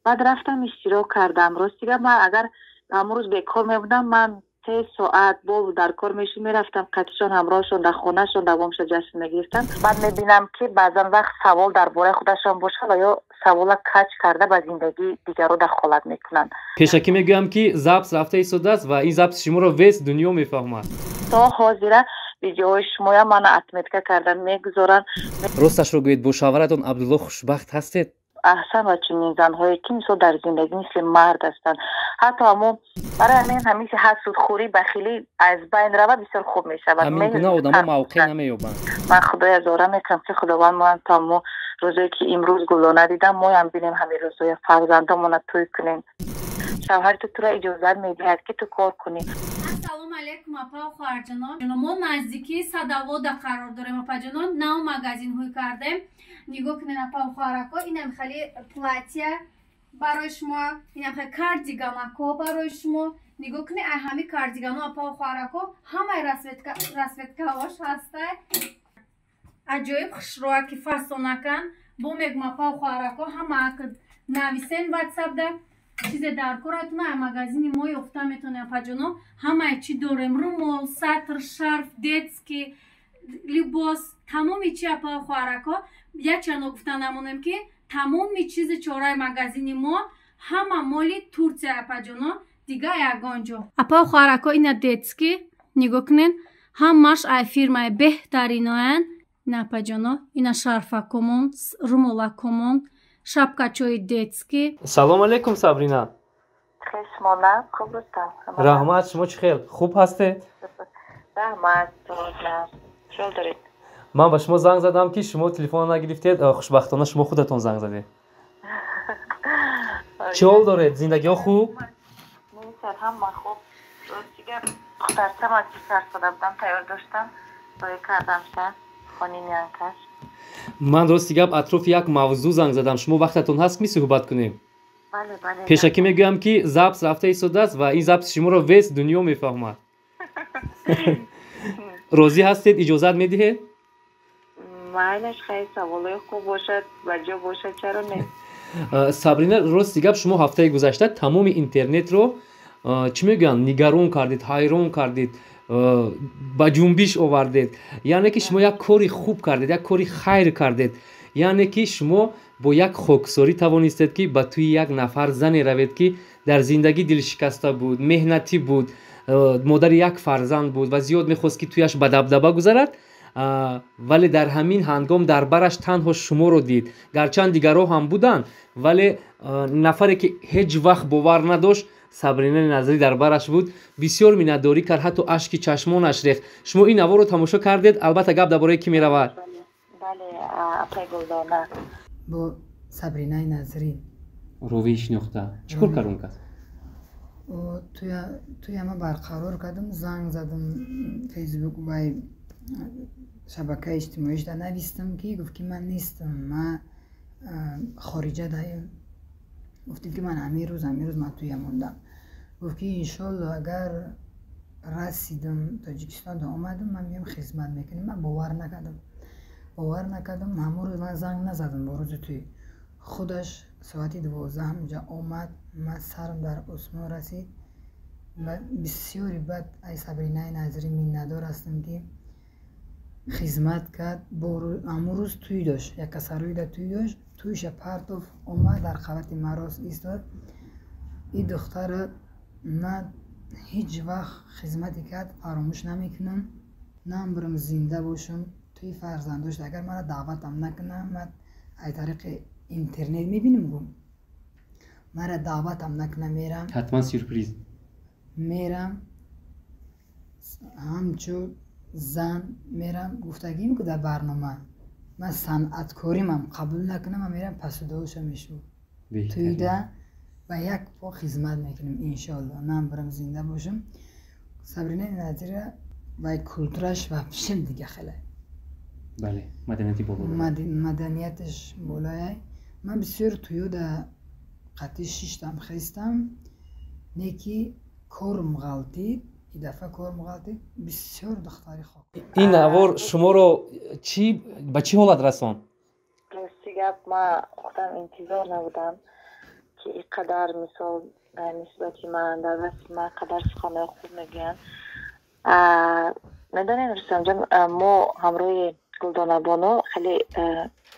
بعد رفتم اشتراک کردم. راستیگه من اگر امروز بیکار میبودم من 3 ساعت با در کار میرفتم قطعشان همراهشون در خونهشون دوامش جشن میگرفتن. بعد میبینم که بعضا وقت سوال درباره خودشان باشه و یا سوال کچ کرده به زندگی دیگرو دخالت میکنن. پیشکی میگویم که ضبط رفته ایستاده است و این ضبط شما رو ویس دنیا میفهمد. تا حاضره ویدیوهای شما یا من اتمیتکه کردن میگذارن. راستش رو گویید با شوهرتون عبدالله خوشبخت هستید؟ احسن و چنین زنهایی که مثل در زندگی مثل مرد هستند. حتی همون برای همین همیشه حسود خوری بخیلی از بین رود بسیار خوب می شود. همین گونه آدم ها موقع نمییابند. من خدای ازاره میکنم که خداوند ما تا ما روزی که امروز گلانه دیدم ما هم بینیم همین روزای فرزندمون توی کنیم. شوهر تو را اجازه میدهد که تو کار کنی. السلام علیکم اپا و خواهر جانان. ما نزدیکی صدوات قرار داریم اپا جانان. نو مگزین های کردیم. نگاه کنین اپا و خواهرکا. اینم خیلی پلاتیه برای شما. اینم خیلی کاردیگانکا برای شما. نگاه کنین همه کاردیگانا اپا و خواهرکا همه رسوتکاواش هسته. عجایب خوشروها که فرسونکن. با میگم اپا و خواهرکا همه نویسین واتساپ ده. چیز در کارتون مگزین ما یافته میتونه اپا جانو. همه چی داریم رومال، سطر، شرف، دیتسکی، لباس، تمامی چی اپا خواهرکا. یک چند گفتن نمونم که تمامی چیز چاره مگزین ما همه مالی ترکیه اپا جانو. دیگه یگانجا اپا خواهرکا اینا دیتسکی نگاه کنین همش ای فیرمای بهترین هن. اینا اپا جانو اینا شرفه کمون، رومالا کمون، شапkaچوی دیتسکی. سلام علیکم سابرینا. خشمانه خوب هستم. رحمت شما چخیر خوب هستید؟ رحمت شما دارید. من به شما زنگ زدم که شما تلفن نگرفتید. خوشبختانه شما خودتون زنگ زدید. چه حال دارید؟ زندگی ها خوب؟ نیست هم من خوب. دیگه خودم از سر بودم تیار داشتم برای کردم شد خانی میانکش. من درستی گپ اطراف یک موضوع زنگ زدم. شما وقتتون هست که صحبت کنیم؟ بله. پیشکی میگویم که ضبط رفته ایستاده است و این ضبط شما رو ویس دنیا میفهمد. راضی هستید؟ اجازت میدهید؟ معنیش خیلی سوالای خوب باشد و جا باشد چرا نه؟ سابرینا راستی گپ شما هفته گذشته تمام اینترنت رو چی میگن نگران کردید، حیران کردید، با جنبش آوردید. یعنی که شما یک کاری خوب کردید، یک کاری خیر کردید. یعنی که شما با یک خاکساری توانستید که با توی یک نفر زنی روید که در زندگی دل شکسته بود، مهنتی بود، مادر یک فرزند بود و زیاد میخواست که تویش به دبدبه گذرد، ولی در همین هنگام در برش تنها شما رو دید. گرچند دیگرها هم بودن ولی نفری که هیچ وقت باور نداشت سابرینا نظری در برش بود. بسیار مینداری کرد، حتی اشک چشمانش ریخت. شما این نوار رو تماشا کردید؟ البته گپ درباره کی میرود؟ بله اپای گلدانه با سابرینا نظری رویش نقطه چیکار کردون کس؟ توی همه برقرار کردم، زنگ زدم فیسبوک و شبکه اجتماعیش در نویستم که گفت که من نیستم، من خارجه دایم. گفتیم که من همین روز من توی موندم. گفت که انشالله اگر رسیدم تاجیکستان دا آمدم من میام خدمت میکنیم. من باور نکردم. همون روز من زنگ نزدم. با روز توی خودش ساعتی 12 همجا آمد. من سرم در آسمان رسید و بسیاری بد ای سابرینا نظری میندار هستم که خدمت کرد. همون روز توی داشت، یک کسروی در توی داشت، تویش پرتوف اومد در قوت مراس ایستاد. این دختر من هیچ وقت خدمتی کرد فراموش نمیکنم. نه برم زنده باشم توی فرزنداش اگر من دعوتم نکنم. من از طریق اینترنت میبینم گم مرا دعوتم نکنه میرم، حتما سورپریز میرم همچو زن میرم گفتگی میکنم در برنامه. من صنعتکاری من قبول نکنم، من میرم پس دوشم میشو توی ده و یک پا خدمت میکنم انشالله. نه برم زنده باشم. سابرینا نظری و کلتورش و فشن دیگه خیلی بله مدنیتی بالا مدنیتش بالاه. من بسیار توی ده قطعی شیشتم خستم نیکی کارم غلطید. این دفعه کارم غلطید. بسیار دختری خوب. این نوار شما رو به چی حالت رسان؟ راستی گپ من خودم انتظار نبودم که قدر مثال نسبتی من در رسم من قدر سخنه خوب میگن. میدانین رستم جان، ما همراه گلدانه بانو خیلی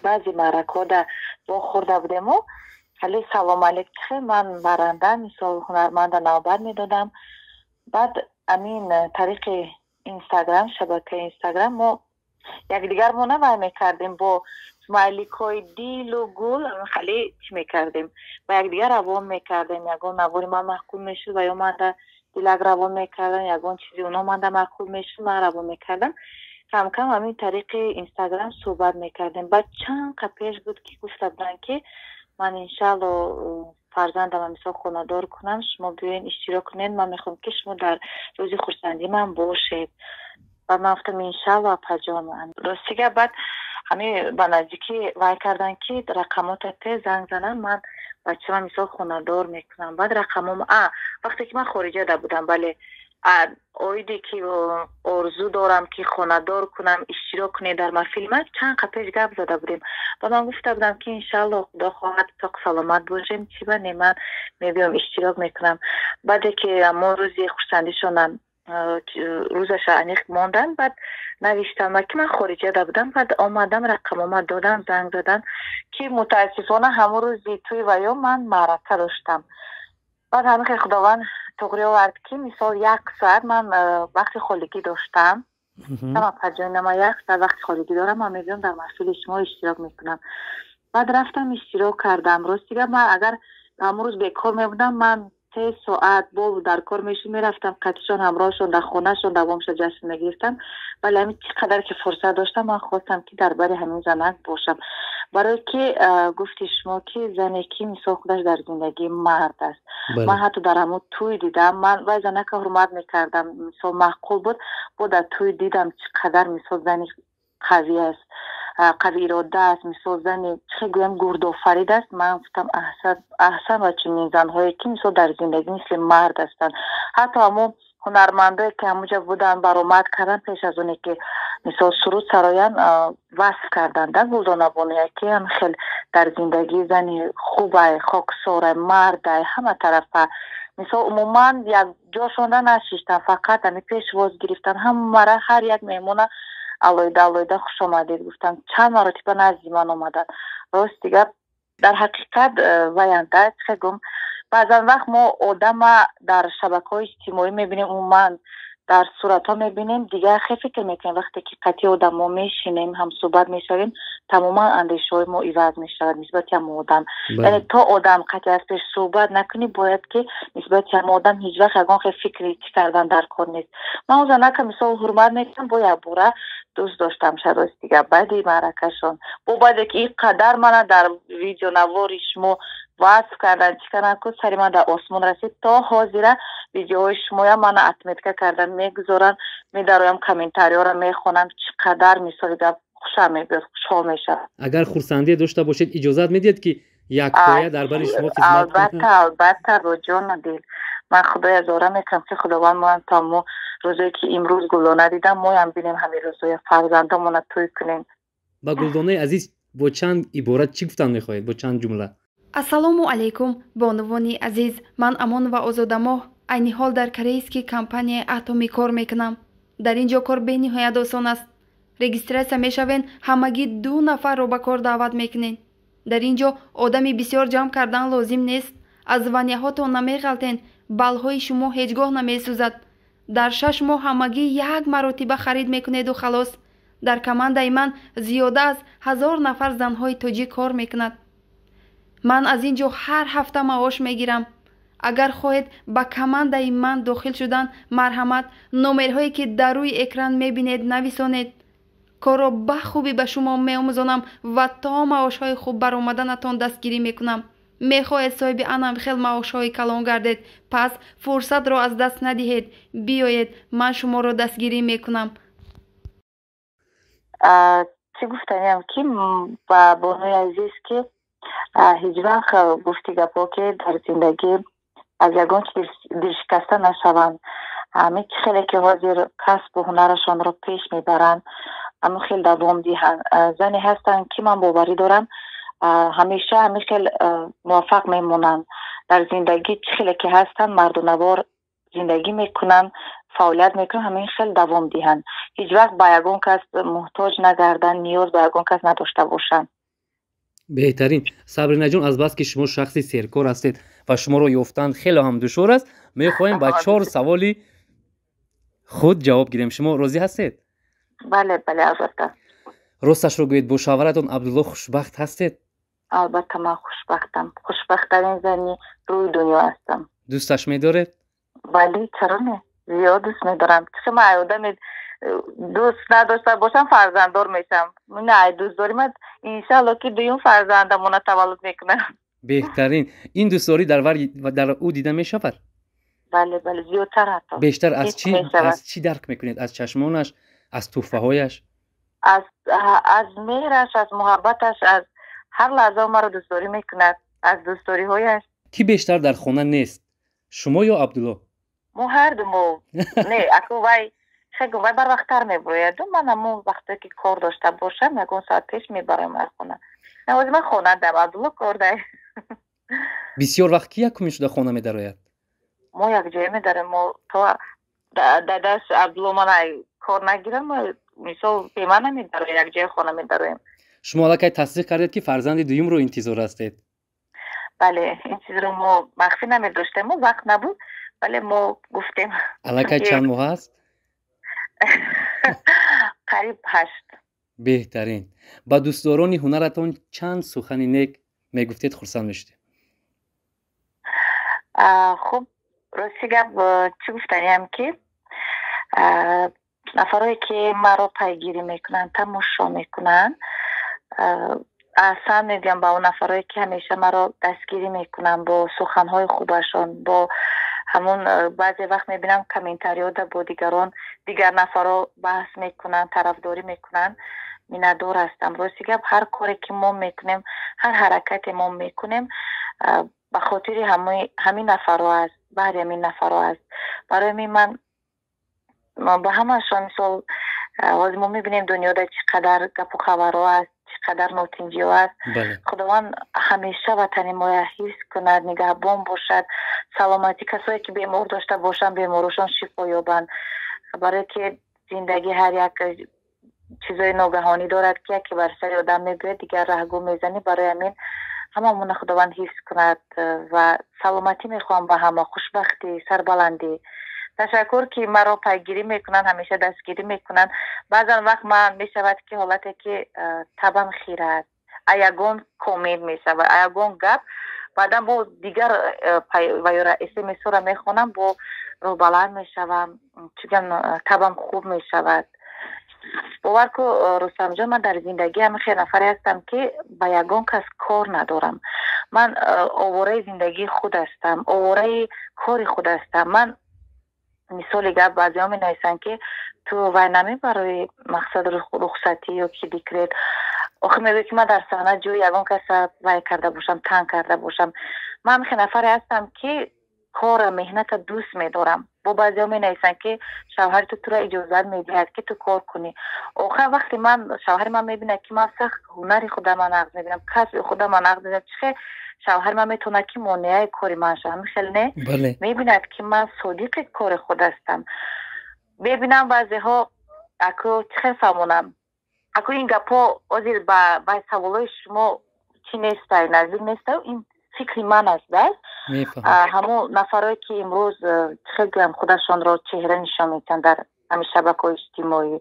بعضی معرک‌ها در با خورده بودیم و خیلی سلام علیک من برنده مثال هنرمند نوبر میدادم. بعد امین طریق اینستاگرام، شبکه اینستاگرام ما یک دیگر ما نوای میکردیم با اسمایلیک های دیل و گل خیلی چی میکردیم با یک دیگر روان میکردیم. یکون نواری من محکول میشد و یا من در دیلک روان میکردن، یکون چیزی اونا من در محکول میشد من روان میکردم. کم کم همین طریق اینستاگرام صحبت میکردیم. بعد چند پیش بود که گفته بودن که من انشالله فرزندم مثلا خونه دار کنم، شما بیاین اشتراک کنین، من میخوام که شما در روز خورسندی من باشید. و من گفتم انشالله اپا جان. راستیگه بعد همه با نزدیکی وای کردن که رقمات ته زنگ زنن، من بچه من مثال خونه دار میکنم. بعد رقمم وقتی که من خارجه ده بودم، بله اویدی که آرزو دارم که خونه دار کنم اشتراک کنه در من فیلم چند قپیش گپ زده بودیم. و من گفته بودم که انشالله خدا خواهد تا سلامت باشیم چی بنی من میبیم اشتراک میکنم. بعد که ما روزی خورسندی شدن روزش انیق موندن، بعد نوشتم که من خارجه ده بودم. بعد آمدم رقم آمد دادم زنگ دادن که متاسفانه همون روزی توی ویا من معرکه داشتم. بعد همین خداوند توقری آورد که مثال 1 ساعت من وقت خالگی داشتم. تمام پجای نما 1 ساعت وقت خالگی دارم، من میبینم در محفل شما اشتراک میکنم. بعد رفتم اشتراک کردم. راستیگه من اگر همون روز بیکار میبودم من 3 ساعت با در کار میرفتم قطعشان همراهشون در خونهشون دوامش جشن میگرفتم. ولی همین چقدر که فرصت داشتم من خواستم که درباره همین زنک باشم، برای که گفتی شما که زنی که مثال خودش در زندگی مرد است. من حتی در همون توی دیدم، من وای زنک حرمت میکردم، مثال معقول بود در توی دیدم چقدر مثال زنی قوی است، قوی اراده است، مثال زنی چه گویم گردآفرید است. من گفتم احسن و چنین زنهایی که مثال در زندگی مثل مرد هستند. حتی همون هنرمندایی که همونجا بودن برآمد کردن پیش از اونی که مثال سرود سرایان وصف کردن در گلدانه بانو که هم خیلی در زندگی زنی خوبه، خاکساره، مرده، همه طرفه. مثال عموما یک جا شونده نشیشتن، فقط همی پیش واز گرفتن، هم مرا هر یک میمونه علایده خوش آمدید گفتن، چند مرتبه نزدی من آمدن. راست دیگه در حقیقت وینده چه بعضا وقت ما آدم در شبکه‌های اجتماعی میبینیم، عموما در صورت ها میبینیم دیگه خیلی فکر میکنیم وقتی که قطعی آدم ما میشینیم هم صحبت میشویم تماما اندیشه های ما عوض میشود نسبت هم آدم. یعنی تا آدم قطعی از پیش صحبت نکنی باید که نسبت هم آدم هیچ وقت یکان خیلی فکری کردن در کار نیست. من اوزا نکم مثال حرمت میکنم با یک بوره دوست داشتم شراست دیگه بعدی معرکشون با باید که این قدر من در ویدیو نواری شما وصف کردن چی کردن که سری من در آسمان رسید تا حاضره ویدیوهای شما من اتمیتکه کردن میگذارن میدارویم کامنتاری ها را میخونم چقدر مثالی در خوشم میبید خوشحال میشه. اگر خورسندی داشته باشید اجازت میدید که یک پایه درباره شما خدمت کنم؟ البته رو جان دل من خدای ازاره میکنم که خداوند ما تا ما روزی که امروز گلدانه دیدم ما هم بینیم همین روزای فرزندمون توی کنیم. با گلدانه عزیز با چند عبارت چی گفتن میخواهید، با چند جمله؟ ассалому алайкум бонувони азиз, ман амон ва озодамоҳ айни ҳол дар корейскии компанияи атомӣ кор мекунам. дар ин ҷо кор бениҳоят осон аст. регистратсия мешавен, ҳамагӣ 2 нафарро ба кор даъват мекунен. дар ин ҷо одами бисёр ҷамъ кардан лозим нест. аз ваъняҳотон намеғалтен, балҳои шумо ҳеҷ гоҳ намесӯзад. дар 6 моҳ ҳамагӣ 1 маротиба харид мекунеду халос. дар командаи ман зиёда аз 1000 нафар занҳои тоҷик кор мекунад. ман аз ин ҷо ҳар ҳафта маош мегирам. агар хоҳед ба командаи ман дохил шудан, марҳамат, номерҳое ки дар рӯи экран мебинед нависонед. корро бахубӣ ба шумо меомӯзонам ва то маошҳои хуб баромаданатон дастгирӣ мекунам. мехоҳед соҳиби анамхел маошҳои калон гардед, пас фурсатро аз даст надиҳед. биёед, ман шуморо дастгирӣ мекунам. چی گفتنیم که با بانوی عزیز که هیچ وقت گفتی گپا که در زندگی از یگان چیز دلشکسته نشوند. همه خیلی که حاضر کسب و هنرشان را پیش میبرند، همه خیلی دوام دیدن. زنی هستن که من باوری دارم همیشه خیلی موفق میمونن در زندگی خیلی که هستن مردونوار زندگی میکنن، فعالیت میکنن، همین خیلی دوام دیهن، هیچ وقت با یگون کس محتاج نگردن، نیاز به یگون کس نداشته باشن. بهترین. صبرینا جون، از بس که شما شخصی سرکار هستید و شما رو یافتن خیلی هم دشوار است، میخوایم با 4 سوالی خود جواب گیریم. شما راضی هستید؟ بله بله البته. راستش رو گویید با شوهرتون عبدالله خوشبخت هستید؟ البته من خوشبختم، خوشبخت‌ترین زنی روی دنیا هستم. دوستش می‌دارید؟ بله چرا نه، زیاد دوست می‌دارم. شما آدم دوست نداشته باشم فرزنددار میشم. نه دوست داریم، انشالله که دویم فرزندمون تولد میکنم. بهترین. این دوستداری در او دیده میشود؟ بله بله زیادتر حتی. بیشتر از چی درک میکنید؟ از چشمانش، از تحفه هایش، از مهرش، از محبتش، از هر لحظه ما رو دوستداری میکند، از دوستداری هایش. کی بیشتر در خانه نیست؟ شما یا عبدالله؟ ما هر دو. نه اکو وای خیلی وای بر وقتتر میباید. من همون وقتی که کار داشته باشم یکون ساعت پیش میبرم از خونه. نه من خونه دم عبدالله کار ده. بسیار وقت کی یکمی شده خانه میدراید؟ ما یک جای میداریم. ما تا داداش عبدالله من کار نگیرم، مثال پیما نمیداره، یک جای خانه میداریم. شما الکی تصدیق کردید که فرزند دوم رو انتظار هستید؟ بله این چیز رو ما مخفی نمیداشتیم، ما وقت نبود ولی ما گفتیم. الکی چند ماه است؟ قریب 8. بهترین. با دوستداران هنرتون چند سخن نیک میگفتید خرسند میشید؟ خب راستی گپ چی گفتنیم که نفرایی که مرا پیگیری میکنن، تماشا میکنن، اصلا میگم با اون نفرایی که همیشه مرا دستگیری میکنن با سخنهای خوبشان، با همون بعضی وقت میبینم کامنتاریات با دیگر نفرا بحث میکنن، طرفداری میکنن، میندار هستم. راستی گپ هر کاری که ما میکنیم، هر حرکتی ما میکنیم به خاطر همین نفرا است، بعد همین نفرا است. برای من با همشان مثال ما میبینیم دنیا در چقدر گپ و خبرها است، چقدر نوتنجی ها است. خداوند همیشه وطن ما حفظ کند، نگهبان باشد، سلامتی کسایی که بیمار داشته باشن بیمارشان شفا یابند. برای که زندگی هر یک چیزای ناگهانی دارد که یکی بر سر آدم میبرد دیگر رهگو میزنی. برای همین هممون خداوند حفظ کند و سلامتی میخوام به همه، خوشبختی، سربلندی. تشکر که مرا پیگیری میکنن، همیشه دستگیری میکنن. بعضا وقت من میشود که حالتی که تبم خیره ایگون کومید میشود، ایگون گپ بعدا با دیگر ویورا اسمس را میخونم با رو بلند میشوم، چون تبم خوب میشود. باور کو رستم جان، من در زندگی هم خیلی نفری هستم که با یگان کس کار ندارم. من آواره زندگی خود هستم، آواره کار خود هستم. من مثال گپ بعضی ها می نویسن که تو وای نمی برای مقصد رخصتی یا کی دیکریت. آخه میگه که من در صحنه جوی یگان کس وای کرده باشم، تنگ کرده باشم. من خیلی نفری هستم که کار مهنت دوست میدارم. با بعضی ها می نویسن که شوهر تو را اجازه میدهد که تو کار کنی. آخه وقتی من شوهر من میبینه که من سخت هنری خودم نقض میبینم، کسب خودم نقض میبینم، چه شوهر من میتونه که مانعه کاری من شم خیلی نه. بله. میبیند که من صادق کار خود هستم. ببینم بعضی ها اکو چه فهمونم اکو این گپا ازیر با سوالای شما چی نیسته، نزدیک نیسته. این فکری من است. همون نفرایی که امروز خیلی هم خودشان را چهره نشان میتن در همین شبکه‌های اجتماعی،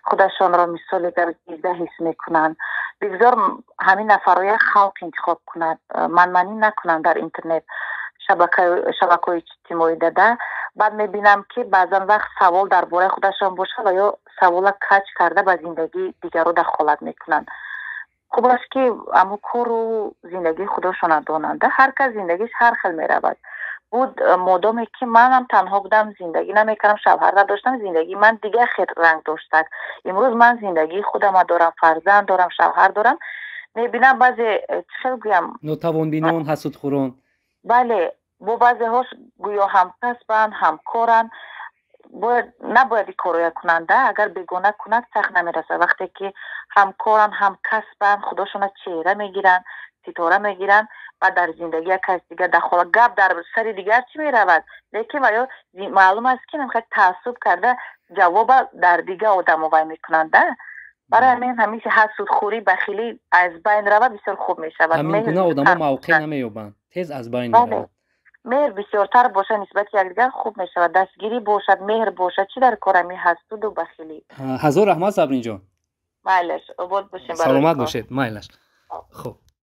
خودشان را مثال در دیده حس میکنن، بگذار همین نفرای خلق انتخاب کنند، منمانی نکنند در اینترنت شبکه‌های اجتماعی داده. بعد میبینم که بعضا وقت سوال درباره خودشان باشه و یا سوال کج کرده به زندگی دیگران دخالت میکنن. خوب است که اما کار و زندگی خودشان داننده. هر کس زندگیش هر خیل میرود. بود مادامی که منم تنها بودم، زندگی نمیکردم، شوهر نداشتم، زندگی من دیگه خیلی رنگ داشت. امروز من زندگی خودم دارم، فرزند دارم، شوهر دارم. میبینم بعضی چه گویم ناتوان بینان، حسود خوران. بله، با بعضی هاش گویا هم کسبن، هم کارن. نباید کارای کننده اگر بگونه کند سخت نمیرسه. وقتی که هم کارن هم کسبن، خودشون چهره میگیرن، ستاره میگیرن و در زندگی کس دیگه دخل گپ در سر دیگر چی میرود لیکن ولی معلوم است که نمیخواد تعصب کرده جواب در دیگه آدم وای میکنند برای همین همیشه حسود خوری بخیلی از بین رود بسیار خوب میشود همین گونه آدم موقع نمییابند تیز از بین میرود مهر بسیارتر باشه نسبت یک دیگر خوب میشود دستگیری باشد مهر باشد چی در کار می حسود و بخیلی هزار رحمت صبرین جان مایلش عبود باشین سلامت باشید مایلش خب